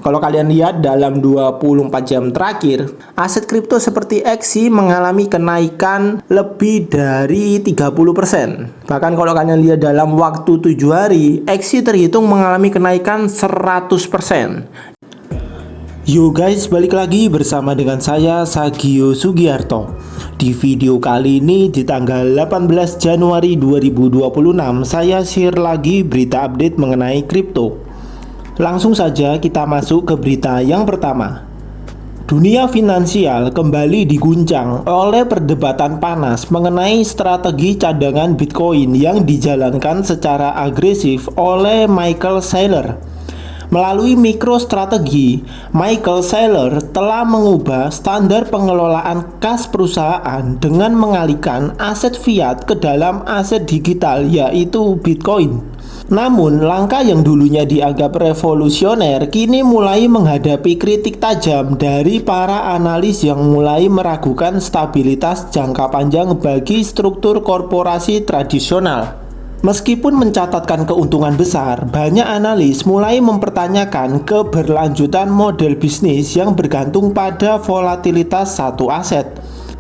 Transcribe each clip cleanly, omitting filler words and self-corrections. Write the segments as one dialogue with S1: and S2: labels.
S1: Kalau kalian lihat dalam 24 jam terakhir, aset kripto seperti XC mengalami kenaikan lebih dari 30%. Bahkan kalau kalian lihat dalam waktu 7 hari, XC terhitung mengalami kenaikan 100%. Yo guys, balik lagi bersama dengan saya Sagio Sugiarto. Di video kali ini di tanggal 18 Januari 2026, saya share lagi berita update mengenai kripto. Langsung saja kita masuk ke berita yang pertama. Dunia finansial kembali diguncang oleh perdebatan panas mengenai strategi cadangan Bitcoin yang dijalankan secara agresif oleh Michael Saylor. Melalui MicroStrategy, Michael Saylor telah mengubah standar pengelolaan kas perusahaan dengan mengalihkan aset fiat ke dalam aset digital, yaitu Bitcoin. Namun, langkah yang dulunya dianggap revolusioner kini mulai menghadapi kritik tajam dari para analis yang mulai meragukan stabilitas jangka panjang bagi struktur korporasi tradisional. Meskipun mencatatkan keuntungan besar, banyak analis mulai mempertanyakan keberlanjutan model bisnis yang bergantung pada volatilitas satu aset.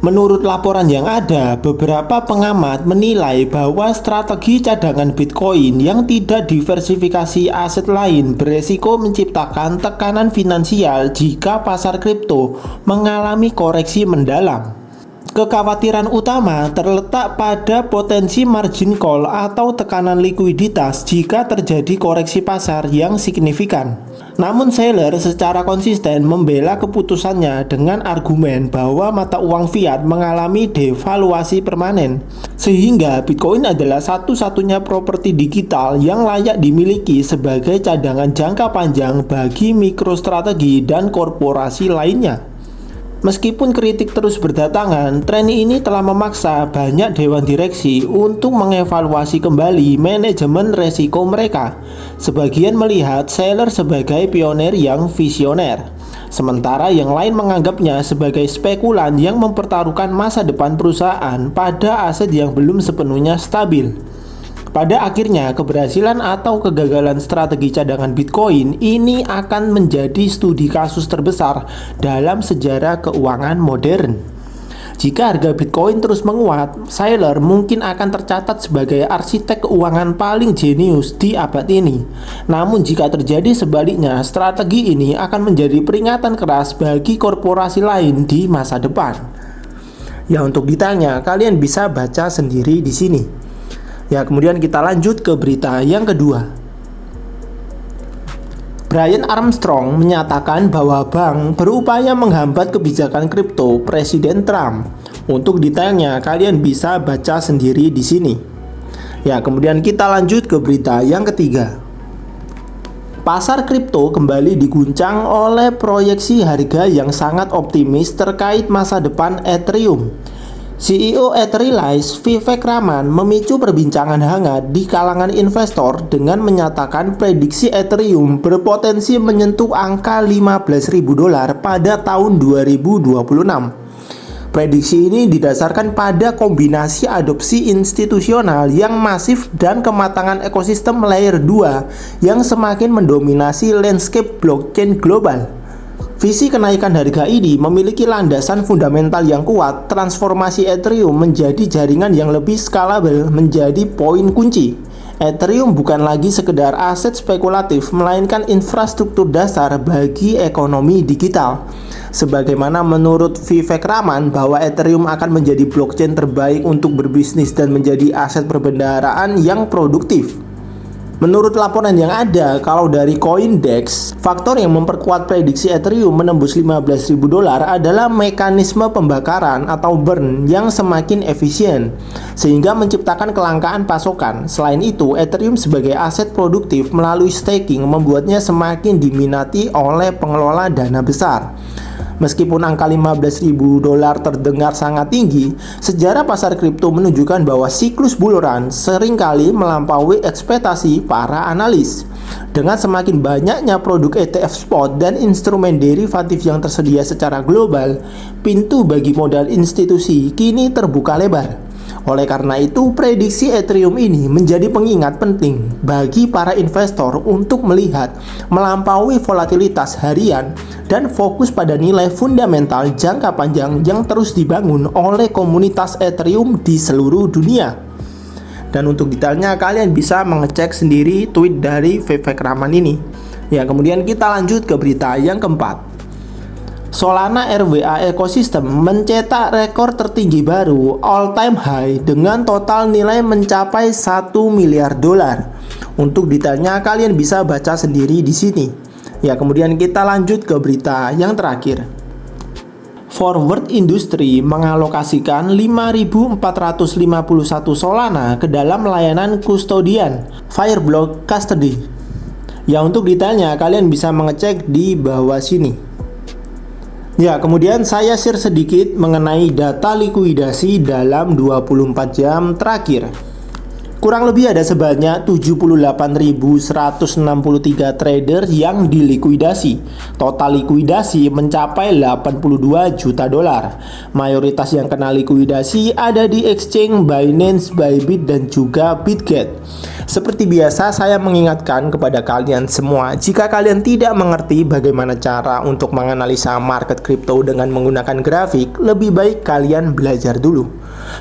S1: Menurut laporan yang ada, beberapa pengamat menilai bahwa strategi cadangan Bitcoin yang tidak diversifikasi aset lain beresiko menciptakan tekanan finansial jika pasar kripto mengalami koreksi mendalam. Kekhawatiran utama terletak pada potensi margin call atau tekanan likuiditas jika terjadi koreksi pasar yang signifikan. Namun Saylor secara konsisten membela keputusannya dengan argumen bahwa mata uang fiat mengalami devaluasi permanen, sehingga Bitcoin adalah satu-satunya properti digital yang layak dimiliki sebagai cadangan jangka panjang bagi MicroStrategy dan korporasi lainnya. Meskipun kritik terus berdatangan, tren ini telah memaksa banyak dewan direksi untuk mengevaluasi kembali manajemen resiko mereka. Sebagian melihat Saylor sebagai pionir yang visioner, sementara yang lain menganggapnya sebagai spekulan yang mempertaruhkan masa depan perusahaan pada aset yang belum sepenuhnya stabil. Pada akhirnya, keberhasilan atau kegagalan strategi cadangan Bitcoin ini akan menjadi studi kasus terbesar dalam sejarah keuangan modern. Jika harga Bitcoin terus menguat, Saylor mungkin akan tercatat sebagai arsitek keuangan paling jenius di abad ini. Namun jika terjadi sebaliknya, strategi ini akan menjadi peringatan keras bagi korporasi lain di masa depan. Ya, untuk ditanya, kalian bisa baca sendiri di sini. Ya, kemudian kita lanjut ke berita yang kedua. Brian Armstrong menyatakan bahwa bank berupaya menghambat kebijakan kripto Presiden Trump. Untuk detailnya kalian bisa baca sendiri di sini. Ya, kemudian kita lanjut ke berita yang ketiga. Pasar kripto kembali diguncang oleh proyeksi harga yang sangat optimis terkait masa depan Ethereum. CEO Etherealize, Vivek Raman, memicu perbincangan hangat di kalangan investor dengan menyatakan prediksi Ethereum berpotensi menyentuh angka $15.000 pada tahun 2026. Prediksi ini didasarkan pada kombinasi adopsi institusional yang masif dan kematangan ekosistem layer 2 yang semakin mendominasi landscape blockchain global. Visi kenaikan harga ini memiliki landasan fundamental yang kuat. Transformasi Ethereum menjadi jaringan yang lebih skalabel menjadi poin kunci. Ethereum bukan lagi sekedar aset spekulatif, melainkan infrastruktur dasar bagi ekonomi digital. Sebagaimana menurut Vivek Raman bahwa Ethereum akan menjadi blockchain terbaik untuk berbisnis dan menjadi aset perbendaharaan yang produktif. Menurut laporan yang ada, kalau dari CoinDesk, faktor yang memperkuat prediksi Ethereum menembus $15.000 adalah mekanisme pembakaran atau burn yang semakin efisien, sehingga menciptakan kelangkaan pasokan. Selain itu, Ethereum sebagai aset produktif melalui staking membuatnya semakin diminati oleh pengelola dana besar. Meskipun angka $15.000 terdengar sangat tinggi, sejarah pasar kripto menunjukkan bahwa siklus bull run seringkali melampaui ekspektasi para analis. Dengan semakin banyaknya produk ETF spot dan instrumen derivatif yang tersedia secara global, pintu bagi modal institusi kini terbuka lebar. Oleh karena itu, prediksi Ethereum ini menjadi pengingat penting bagi para investor untuk melihat melampaui volatilitas harian dan fokus pada nilai fundamental jangka panjang yang terus dibangun oleh komunitas Ethereum di seluruh dunia. Dan untuk detailnya kalian bisa mengecek sendiri tweet dari Vivek Raman ini. Ya, kemudian kita lanjut ke berita yang keempat. Solana RWA Ecosystem mencetak rekor tertinggi baru all time high dengan total nilai mencapai 1 miliar dolar. Untuk detailnya kalian bisa baca sendiri di sini. Ya, kemudian kita lanjut ke berita yang terakhir. Forward Industry mengalokasikan 5.451 Solana ke dalam layanan kustodian Fireblocks Custody. Ya, untuk detailnya kalian bisa mengecek di bawah sini. Ya, kemudian saya share sedikit mengenai data likuidasi dalam 24 jam terakhir. Kurang lebih ada sebanyak 78.163 trader yang dilikuidasi. Total likuidasi mencapai 82 juta dolar. Mayoritas yang kena likuidasi ada di exchange Binance, Bybit, dan juga Bitget. Seperti biasa, saya mengingatkan kepada kalian semua, jika kalian tidak mengerti bagaimana cara untuk menganalisa market kripto dengan menggunakan grafik, lebih baik kalian belajar dulu.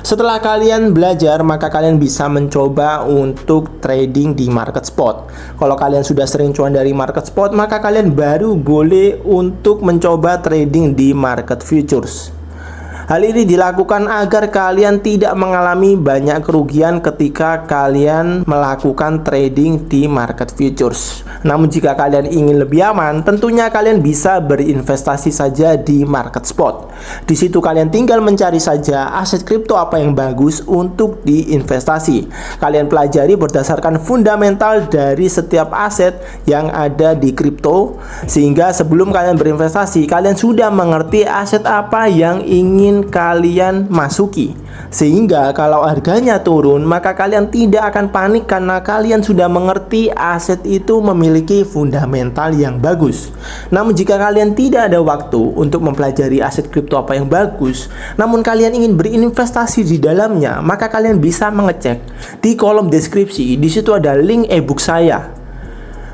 S1: Setelah kalian belajar, maka kalian bisa mencoba untuk trading di market spot. Kalau kalian sudah sering cuan dari market spot, maka kalian baru boleh untuk mencoba trading di market futures. Hal ini dilakukan agar kalian tidak mengalami banyak kerugian ketika kalian melakukan trading di market futures. Namun jika kalian ingin lebih aman, tentunya kalian bisa berinvestasi saja di market spot. Di situ kalian tinggal mencari saja aset kripto apa yang bagus untuk diinvestasi. Kalian pelajari berdasarkan fundamental dari setiap aset yang ada di kripto, sehingga sebelum kalian berinvestasi, kalian sudah mengerti aset apa yang ingin kalian masuki, sehingga kalau harganya turun maka kalian tidak akan panik karena kalian sudah mengerti aset itu memiliki fundamental yang bagus. Namun jika kalian tidak ada waktu untuk mempelajari aset kripto apa yang bagus, namun kalian ingin berinvestasi di dalamnya, maka kalian bisa mengecek di kolom deskripsi. Di situ ada link ebook saya.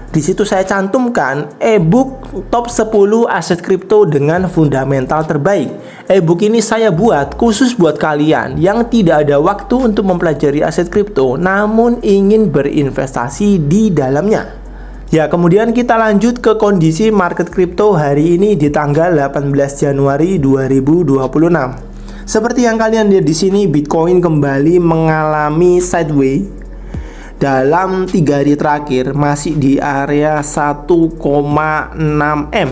S1: Di situ saya cantumkan ebook top 10 aset kripto dengan fundamental terbaik. Ebook ini saya buat khusus buat kalian yang tidak ada waktu untuk mempelajari aset kripto namun ingin berinvestasi di dalamnya. Ya, kemudian kita lanjut ke kondisi market kripto hari ini di tanggal 18 Januari 2026. Seperti yang kalian lihat di sini, Bitcoin kembali mengalami sideways. Dalam 3 hari terakhir masih di area 1,6 M.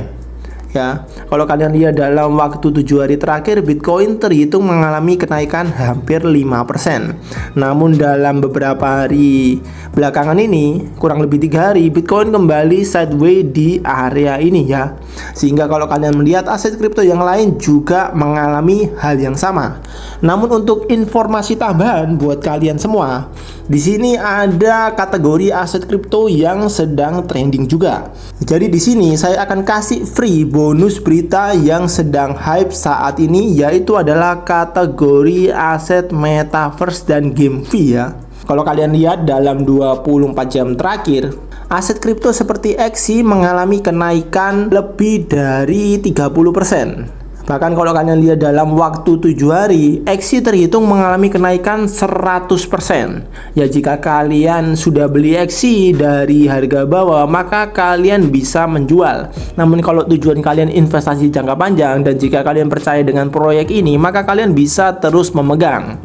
S1: Ya, kalau kalian lihat dalam waktu 7 hari terakhir, Bitcoin terhitung mengalami kenaikan hampir 5%. Namun dalam beberapa hari belakangan ini, kurang lebih 3 hari, Bitcoin kembali sideways di area ini ya. Sehingga kalau kalian melihat aset kripto yang lain juga mengalami hal yang sama. Namun untuk informasi tambahan buat kalian semua, di sini ada kategori aset kripto yang sedang trending juga. Jadi di sini saya akan kasih free bonus berita yang sedang hype saat ini, yaitu adalah kategori aset metaverse dan game fee ya. Kalau kalian lihat dalam 24 jam terakhir, aset kripto seperti XC mengalami kenaikan lebih dari 30%. Bahkan kalau kalian lihat dalam waktu 7 hari, XC terhitung mengalami kenaikan 100%. Ya, jika kalian sudah beli XC dari harga bawah, maka kalian bisa menjual. Namun kalau tujuan kalian investasi jangka panjang dan jika kalian percaya dengan proyek ini, maka kalian bisa terus memegang.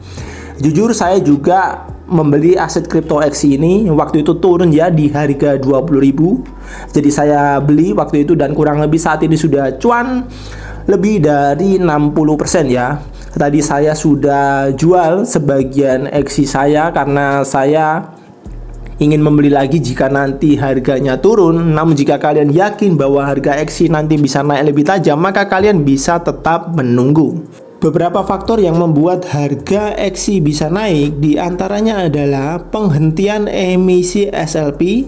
S1: Jujur saya juga membeli aset kripto XC ini, waktu itu turun ya di harga 20.000. Jadi saya beli waktu itu dan kurang lebih saat ini sudah cuan lebih dari 60% ya. Tadi saya sudah jual sebagian XC saya karena saya ingin membeli lagi jika nanti harganya turun. Namun jika kalian yakin bahwa harga XC nanti bisa naik lebih tajam, maka kalian bisa tetap menunggu. Beberapa faktor yang membuat harga XC bisa naik diantaranya adalah penghentian emisi SLP,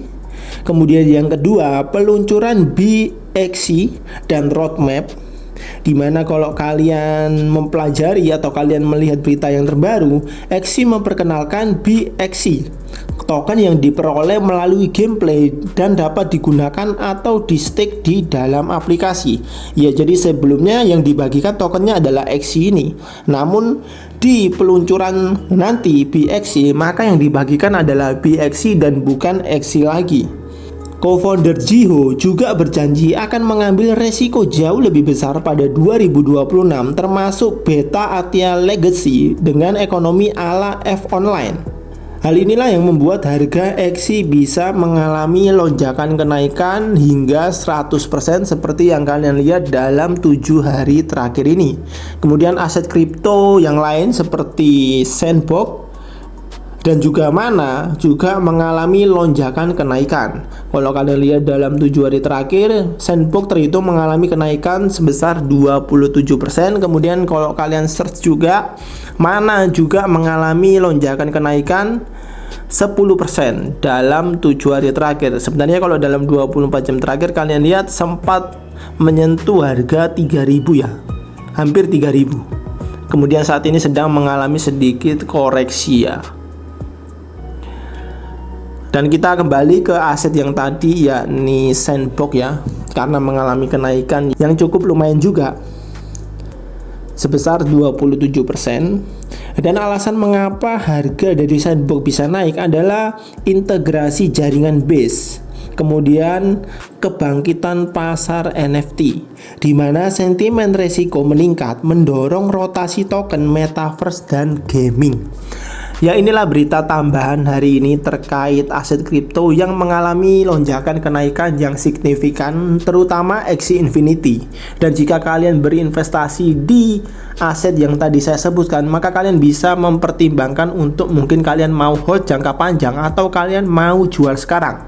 S1: kemudian yang kedua peluncuran BXC dan roadmap, Dimana kalau kalian mempelajari atau kalian melihat berita yang terbaru, Axie memperkenalkan BXC, token yang diperoleh melalui gameplay dan dapat digunakan atau di stake di dalam aplikasi. Ya, jadi sebelumnya yang dibagikan tokennya adalah Axie ini. Namun di peluncuran nanti BXC, maka yang dibagikan adalah BXC dan bukan Axie lagi. Co-founder Jiho juga berjanji akan mengambil resiko jauh lebih besar pada 2026 termasuk beta Atia Legacy dengan ekonomi ala F Online. Hal inilah yang membuat harga Axie bisa mengalami lonjakan kenaikan hingga 100% seperti yang kalian lihat dalam 7 hari terakhir ini. Kemudian aset kripto yang lain seperti Sandbox dan juga Mana juga mengalami lonjakan kenaikan. Kalau kalian lihat dalam 7 hari terakhir, Sandbox terhitung mengalami kenaikan sebesar 27%. Kemudian kalau kalian search juga, Mana juga mengalami lonjakan kenaikan 10% dalam 7 hari terakhir. Sebenarnya kalau dalam 24 jam terakhir kalian lihat sempat menyentuh harga 3.000 ya, hampir 3.000. Kemudian saat ini sedang mengalami sedikit koreksi ya. Dan kita kembali ke aset yang tadi, yakni Sandbox ya, karena mengalami kenaikan yang cukup lumayan juga sebesar 27%. Dan alasan mengapa harga dari Sandbox bisa naik adalah integrasi jaringan Base, kemudian kebangkitan pasar NFT, di mana sentimen resiko meningkat mendorong rotasi token metaverse dan gaming. Ya, inilah berita tambahan hari ini terkait aset kripto yang mengalami lonjakan kenaikan yang signifikan, terutama Axie Infinity. Dan jika kalian berinvestasi di aset yang tadi saya sebutkan, maka kalian bisa mempertimbangkan untuk mungkin kalian mau hold jangka panjang atau kalian mau jual sekarang.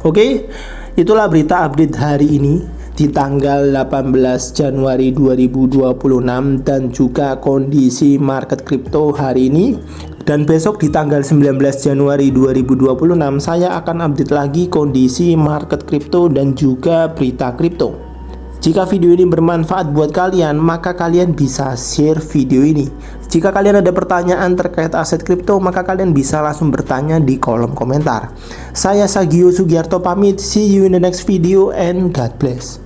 S1: Oke, itulah berita update hari ini di tanggal 18 Januari 2026 dan juga kondisi market kripto hari ini. Dan besok di tanggal 19 Januari 2026 saya akan update lagi kondisi market kripto dan juga berita kripto. Jika video ini bermanfaat buat kalian, maka kalian bisa share video ini. Jika kalian ada pertanyaan terkait aset kripto, maka kalian bisa langsung bertanya di kolom komentar. Saya Sagio Sugiarto pamit, see you in the next video and God bless.